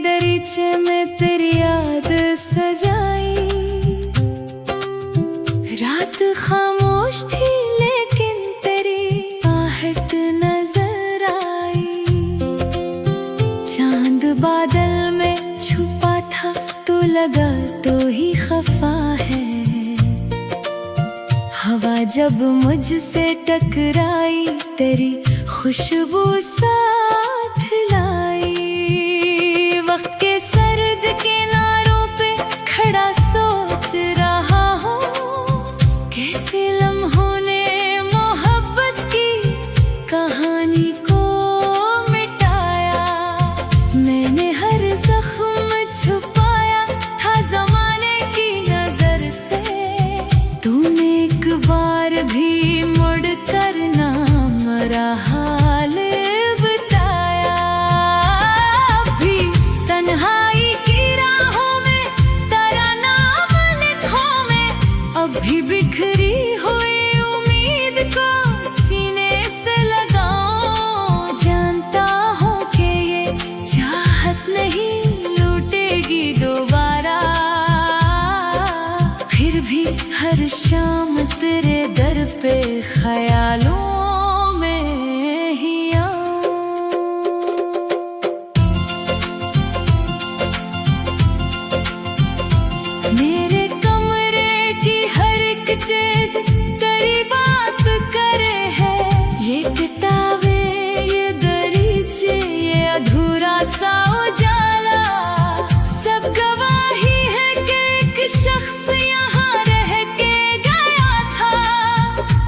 दरीचे में तेरी याद सजाई। रात खामोश थी लेकिन तेरी आहट नजर आई। चांद बादल में छुपा था, तू लगा तो ही खफा है। हवा जब मुझसे टकराई, तेरी खुशबू साथ लाई। वक्त के सर्द किनारों पे खड़ा सोच रहा हूँ, कैसे लम्हों ने मोहब्बत की कहानी को मिटाया। मैंने हर जख्म छुपाया था ज़माने की नजर से। तूने एक बार भी मुड़ कर ना मेरा हाल बताया। अभी तन्हाई की राहों में तेरा नाम लिखूं मैं, अभी बिखरी हुई उम्मीद को सीने से लगाऊं। जानता हूँ कि ये चाहत नहीं लौटेगी दोबारा, फिर भी हर शाम तेरे दर पे ख्यालों में ही आऊं। मेरे कमरे की हर एक चीज तेरी बात करे है। ये किताबें, ये दरीचे, ये अधूरा सा उजाला, सब गवाही है कि एक शख्स यहाँ रह के गया था,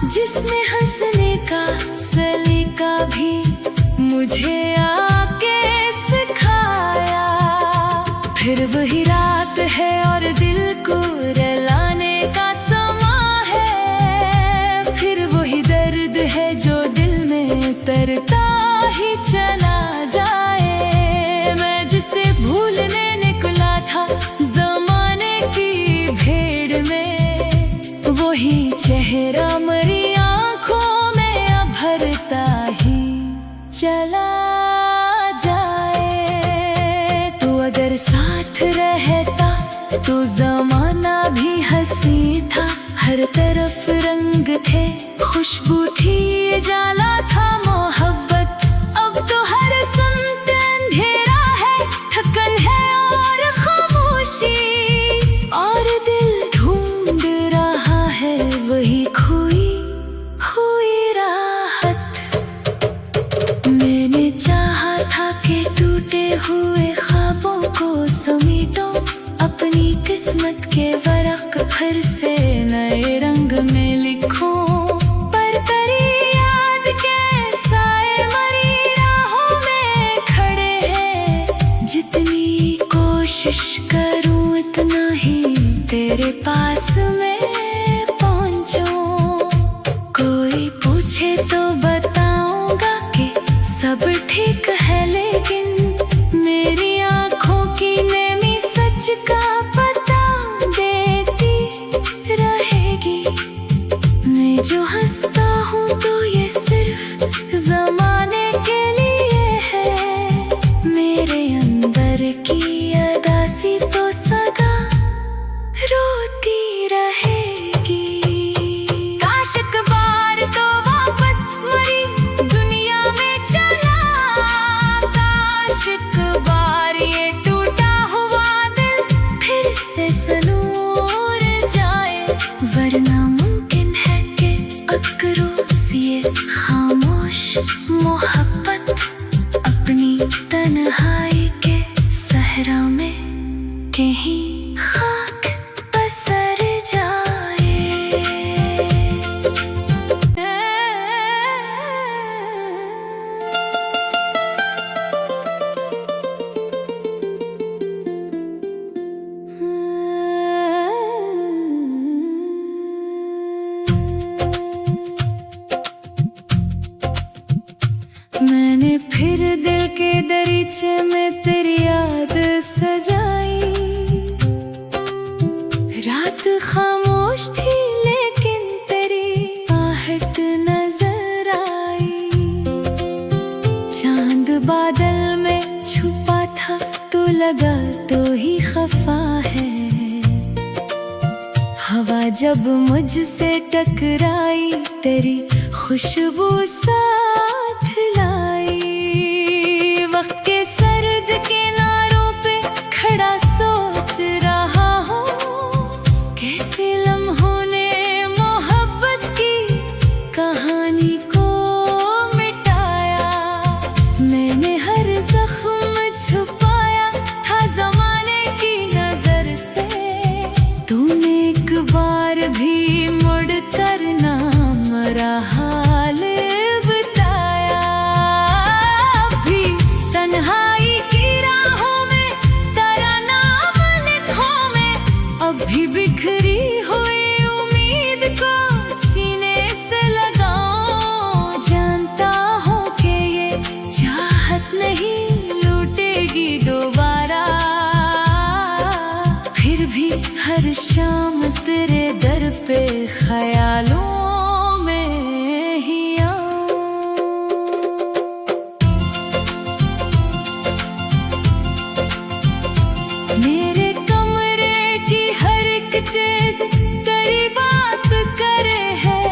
जिसने हंसने का सलीका भी मुझे आके सिखाया। फिर वही रात है और दिल को रुलाने का समा है। फिर वही दर्द है जो दिल में तरता ही चला जाए। मैं जिसे भूलने निकला था ज़माने की भीड़ में, वही चेहरा मरी आँखों में अब भरता ही चला जाए। तू अगर साथ रहता तो ज़माना भी हंसी था। हर तरफ रंग थे, खुशबू थी, जाला था मोहब्बत। अब तो हर सुनत अंधेरा है, थकन है और खामोशी, और दिल ढूंढ रहा है वही खोई हुई राहत। मैंने चाहा था कि टूटे हुए ख्वाबों को समेटूं, अपनी किस्मत के वरक़ फिर से नए रंग में लिखूं। पर तेरी याद के साए मरी राहों में खड़े हैं। जितनी कोशिश करूं इतना ही तेरे पास मैं पहुंचूं। कोई पूछे तो बताऊंगा कि सब ठीक है, लेकिन मेरी आँखों की नेमी सच का पता देती रहेगी। मैं जो हंसता हूँ तो ये सिर्फ ज़माने के लिए है। मेरे अंदर की अदासी तो सदा रोती रहेगी। काश एक बार तो वापस मरी दुनिया में चला। काश एक बार ये टूटा हुआ दिल फिर से सनूर जाए। वरना मुमकिन है कि अकरों ये खामोश मोहब्बत अपनी तन्हाई के सहरा में कहीं खाक पसर जाए। मैंने फिर दिल के दरीचे में तेरी याद सजाई। रात खामोश थी लेकिन तेरी आहट नजर आई। चांद बादल में छुपा था, तू लगा तो ही खफा है। हवा जब मुझसे टकराई तेरी खुशबू साथ लाई। वक्त के सर्द किनारों पे खड़ा सोच रहा हूँ, कैसे लम्हों ने मोहब्बत की कहानी को मिटाया। मैंने हर जख्म छुपाया था ज़माने की नजर से, तूने एक बार भी मुड़ कर ना मेरा हाल बताया। अभी तन्हाई की राहों में तेरा नाम लिखूं मैं, अभी बिखरी हुई उम्मीद को सीने से लगाऊं। जानता हूँ कि ये चाहत नहीं लौटेगी दोबारा, फिर भी हर शाम तेरे दर पे ख्यालों में ही आऊं। मेरे कमरे की हर एक चीज तेरी बात करे है।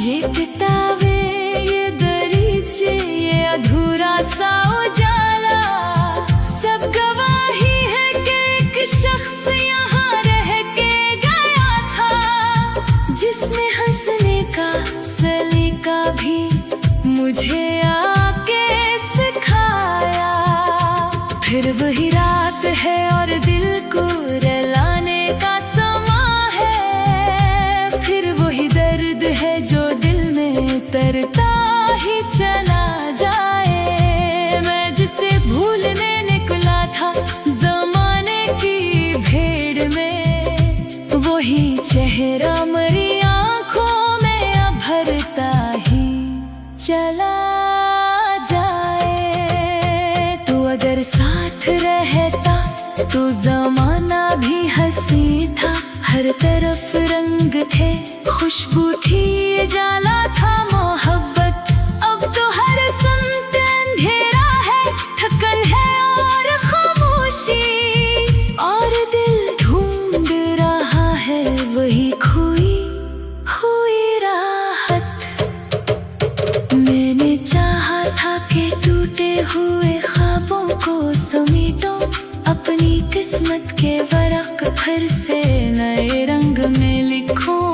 ये किताबें, ये दरीचे, ये अधूरा सा उजाला, सब गवाही है कि एक शख्स यहाँ रह के गया था, जिसने हंसने का सलीका भी मुझे आके सिखाया। फिर वही रात है और दिल को रुलाने का समा है, फिर वही दर्द है जो दिल में तरता ही चला जाए। मैं जिसे भूलने निकला था ज़माने की भीड़ में, वही चेहरा मेरी आँखों में अभरता ही चला जाए। तू अगर साथ रहता तो ज़माना भी हंसी था, हर तरफ रंग थे, खुशबू थी, जाला था मोहब्बत। अब तो हर सन्त अंधेरा है, थकन है और खामोशी, और दिल ढूंढ रहा है वही खोई हुई राहत। मैंने चाहा था कि टूटे हुए ख्वाबों को समेटूं, अपनी किस्मत के वरक़ फिर से नए रंग में लिखूं।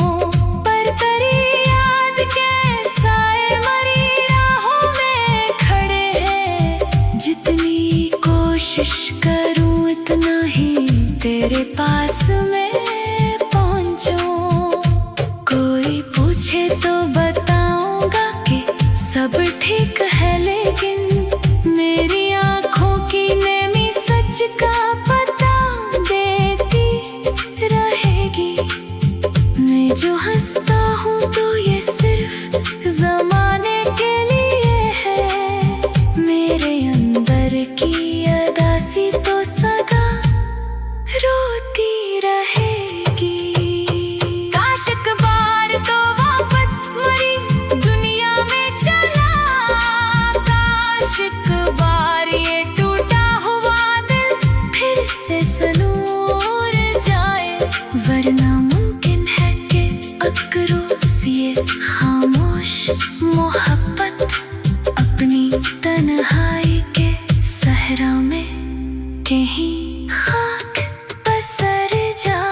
पर तेरी याद के साए मरी राहों में खड़े हैं, जितनी कोशिश करूं इतना ही तेरे पास मैं पहुंचूं। कोई पूछे तो बताऊंगा कि सब ठीक है, लेकिन मेरी आँखों की नेमी सच का पता देती रहेगी। मैं जो हंसता हूँ तो ये सिर्फ ज़माने के लिए है, मेरे अंदर की अदासी तो सदा रोती रहेगी। काश एक बार तो वापस मरी दुनिया में चला, काश एक बार ये टूटा हुआ दिल फिर से सनूर जाए। वरना मुमकिन है कि अकरोस ये खामोश मोहब्बत अपनी तन्हाई के सहरा में कहीं खाक पसर जाए।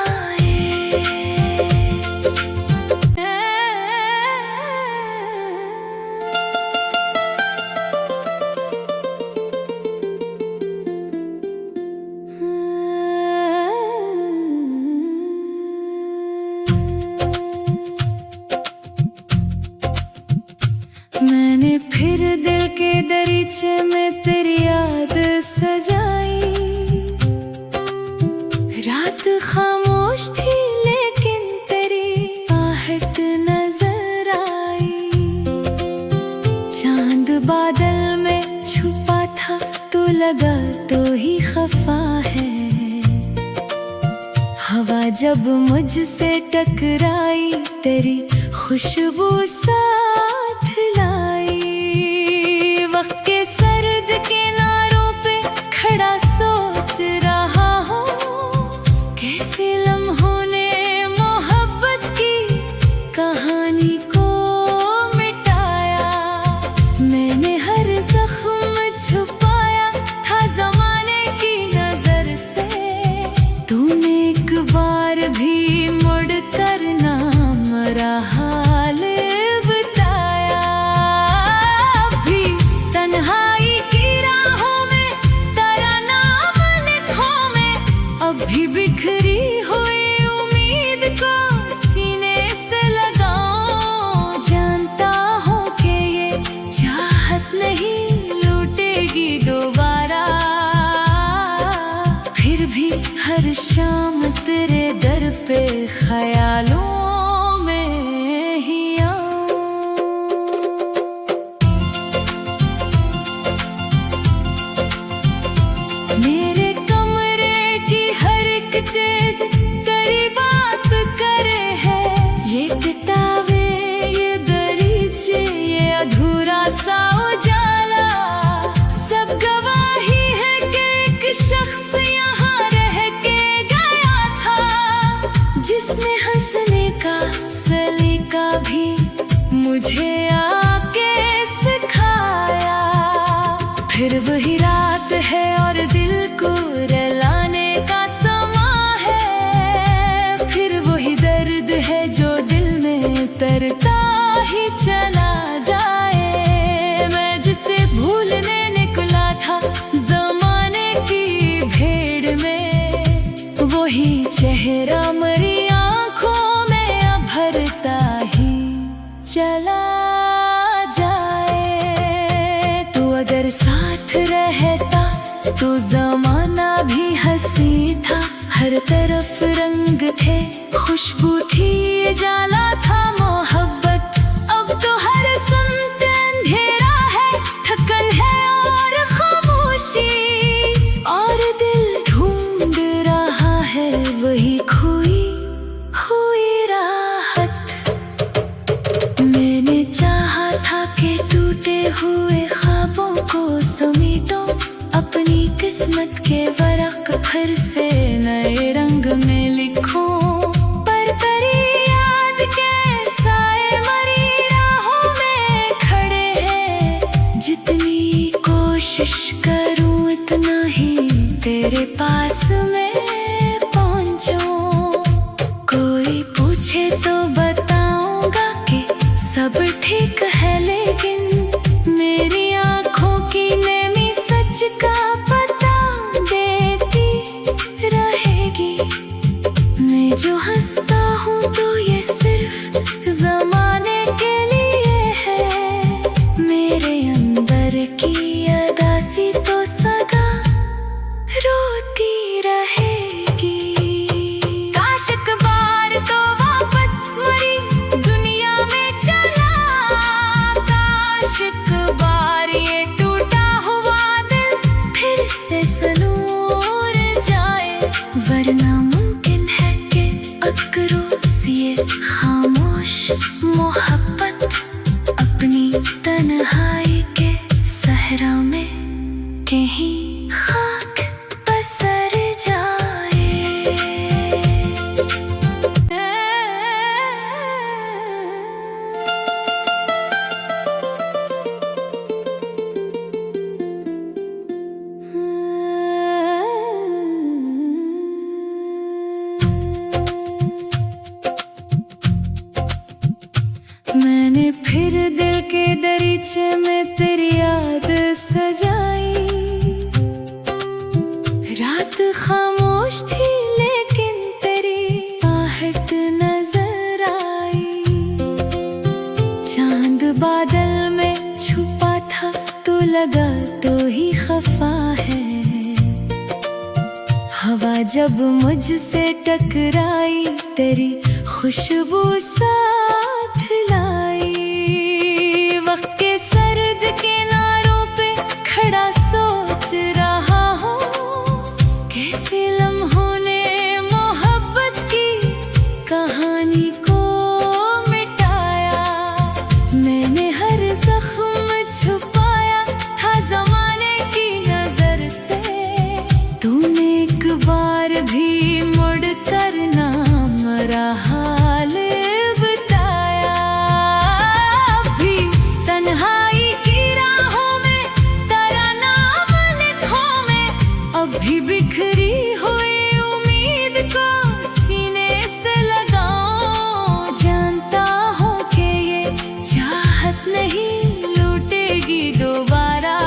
मैंने फिर दिल के दरीचे में तेरी याद सजाई। रात खामोश थी लेकिन तेरी आहट नजर आई। चांद बादल में छुपा था, तो लगा तो ही खफा है। हवा जब मुझसे टकराई तेरी खुशबू साथ लाई। वक्त के सर्द किनारों पे खड़ा सोच रहा नहीं लूटेगी दोबारा। फिर भी हर शाम तेरे दर पे ख्यालों में ही आऊं। मेरे कमरे की हर एक चीज तेरी बात करे है। ये किताबें, ये दरीचे, ये अधूरा सा उजाला, सब गवाही है कि एक शख्स यहाँ रह के गया था, जिसने हंसने का सलीका भी मुझे आके सिखाया। फिर वही रात है और दिल को रुलाने का समा है। फिर वही दर्द है जो दिल में तरता ही चला जाए। मैं जिसे भूलने निकला था ज़माने की भीड़ में, वही चेहरा मरी आँखों में अब भरता ही चला जाए। तू अगर साथ रहता तो ज़माना भी हंसी था। हर तरफ रंग थे, खुशबू थी, जाला था मोहब्बत। अब तो हर सन्त अंधेरा है, थकन है और खामोशी, और दिल ढूंढ रहा है वही खोई हुई राहत। मैंने चाहा था कि टूटे हुए ख्वाबों को समेटो, अपनी किस्मत के वरक़ फिर से नए रंग में लिखूं। पर तेरी याद के साए मरी राहों में खड़े हैं। जितनी कोशिश करूं इतना ही तेरे पास मैं पहुंचूं। कोई पूछे तो बताऊंगा कि सब ठीक है, लेकिन मेरी आँखों की नेमी सच का पता देती रहेगी। मैं जो हंसता हूँ तो ये सिर्फ ज़माने के लिए है। मेरे अंदर की अदासी तो सदा रोती रहेगी। काश एक बार तो वापस मरी दुनिया में चला, काश एक बार ये टूटा हुआ दिल फिर से सनूर जाए। वरना मुमकिन है कि अकरोस ये खामोश मोहब्बत अपनी तन्हाई के सहरा में कहीं खाक पसर जाए। मैंने फिर दिल के दरीचे में तेरी याद सजाई। रात खामोश थी लेकिन तेरी आहट नजर आई। चांद बादल में छुपा था तो लगा तो ही खफा है। हवा जब मुझसे टकराई तेरी खुशबू साथ लाई। वक्त के सर्द किनारों पे खड़ा सोच रहा हूँ, कैसे लम्हों ने मोहब्बत की कहानी को मिटाया। मैंने हर जख्म छुपाया था ज़माने की नजर से। तूने एक बार भी मुड़ कर ना मेरा हाल बताया। अभी तन्हाई की राहों में तेरा नाम लिखूं मैं, अभी बिखरी हुई उम्मीद को सीने से लगाऊं। जानता हूँ कि ये चाहत नहीं लूटेगी दोबारा।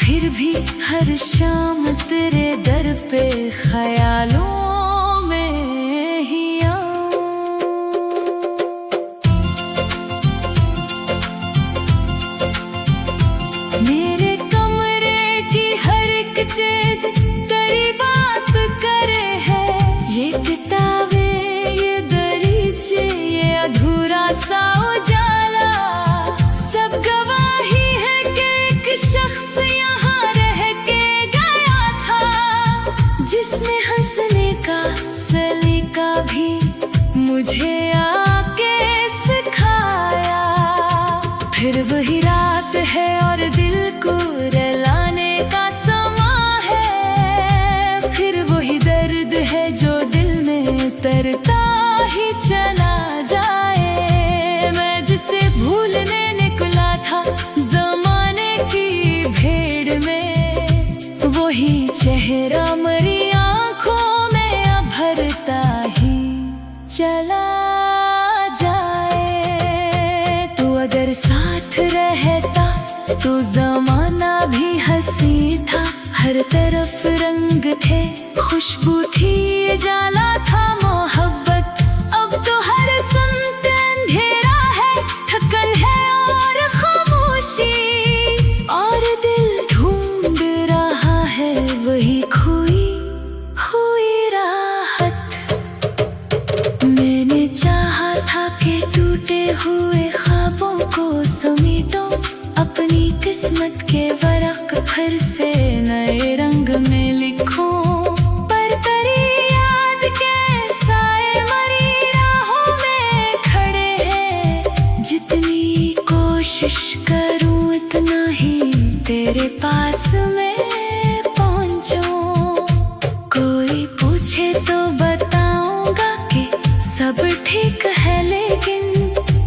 फिर भी हर शाम तेरे दर पे ख्यालों में ही आऊं। वही रात है और दिल को रुलाने का समा है। फिर वही दर्द है जो दिल में तरता ही चला जाए। मैं जिसे भूलने निकला था जमाने की भीड़ में, वही चेहरा मरी आंखों में अब भरता ही चला जाए। तू अगर साथ रहता तो जमाना भी हंसी था। हर तरफ रंग थे, खुशबू थी, जाला था मोहब्बत। अब तो हर सुनते अंधेरा है, थकन है और खामोशी, और दिल ढूंढ रहा है वही खोई हुई राहत। मैंने चाहा था कि टूटे हुए ख्वाबों को समेटो, अपनी किस्मत के वरक़ फिर से नए रंग में लिखूं। पर तेरी याद के साए मरी राहों में खड़े हैं। जितनी कोशिश करूं इतना ही तेरे पास मैं पहुंचूं। कोई पूछे तो बताऊंगा कि सब ठीक है, लेकिन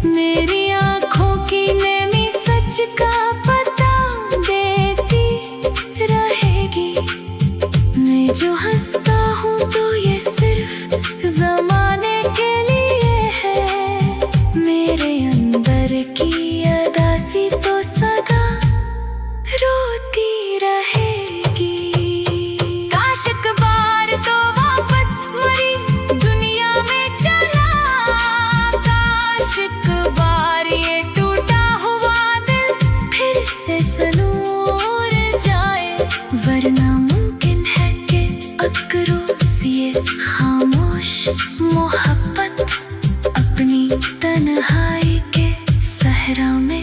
मेरी आंखों की नेमी सच का पता देती रहेगी। मैं जो हंसता हूँ तो ये सिर्फ जमाने के लिए है। मेरे अंदर की अदासी तो सदा रोती रहेगी। काश एक बार तो वापस मरी दुनिया में चला, काश एक बार ये टूटा हुआ दिल फिर से सनूर जाए। वरना मुमकिन है कि अकरों से ये खामोश मोहब्बत अपनी तन्हाई के सहरा में